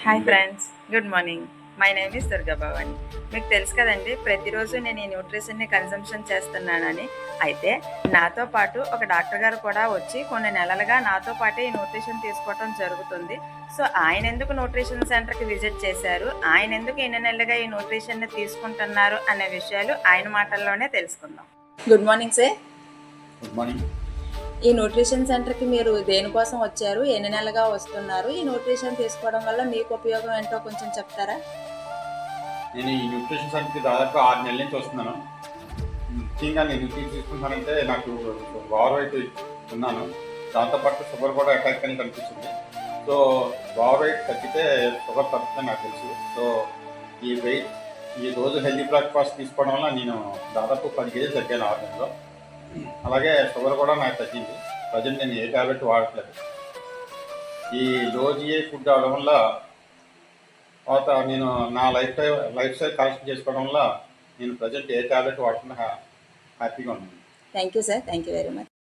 Hi friends, good morning. My name is Durga Bhavani. మీకు తెలుసు కదండి, ప్రతిరోజు నేను ఈ న్యూట్రిషన్ని కన్సంప్షన్ చేస్తున్నానని. అయితే నాతో పాటు ఒక డాక్టర్ గారు కూడా వచ్చి కొన్ని నెలలుగా నాతో పాటే ఈ న్యూట్రిషన్ తీసుకోవటం జరుగుతుంది. సో ఆయన ఎందుకు న్యూట్రిషన్ సెంటర్కి విజిట్ చేశారు, ఆయన ఎందుకు ఎన్ని నెలలుగా ఈ న్యూట్రిషన్ని తీసుకుంటున్నారు అనే విషయాలు ఆయన మాటల్లోనే తెలుసుకుందాం. Good morning sir. Good morning. ఈ న్యూట్రిషన్ సెంటర్కి మీరు దేనికోసం వచ్చారు, ఎన్ని నెలలుగా వస్తున్నారు, ఈ న్యూట్రిషన్ తీసుకోవడం వల్ల మీకు ఉపయోగం ఏంటో కొంచెం చెప్తారా? నేను ఈ న్యూట్రిషన్ సెంటర్కి దాదాపు 6 నెలల నుంచి వస్తున్నాను. ముఖ్యంగా నేను ఎందుకు తీసుకుంటానంటే నాకు ఓవర్ వెయిట్ ఉన్నాను. దాంతోపాటు షుగర్ కూడా అటాక్ అని కనిపిస్తుంది. సో ఓవర్ వెయిట్ తగ్గితే షుగర్ తగ్గుతుందని నాకు తెలుసు. సో ఈ రోజు హెల్దీ బ్రేక్ఫాస్ట్ తీసుకోవడం వల్ల నేను దాదాపు 10 కేజీలు తగ్గాను 6 నెలల్లో. అలాగే షుగర్ కూడా నాకు తగ్గింది. ప్రజెంట్ నేను ఏ టాబ్లెట్ వాడట్లేదు. ఈ రోజు ఏ ఫుడ్ అవడం వల్ల తర్వాత నేను నా లైఫ్ స్టైల్ కరెక్షన్ చేసుకోవడం వల్ల నేను ప్రజెంట్ ఏ టాబ్లెట్ వాడకుండా హ్యాపీగా ఉన్నాను. Thank you sir, thank you very much.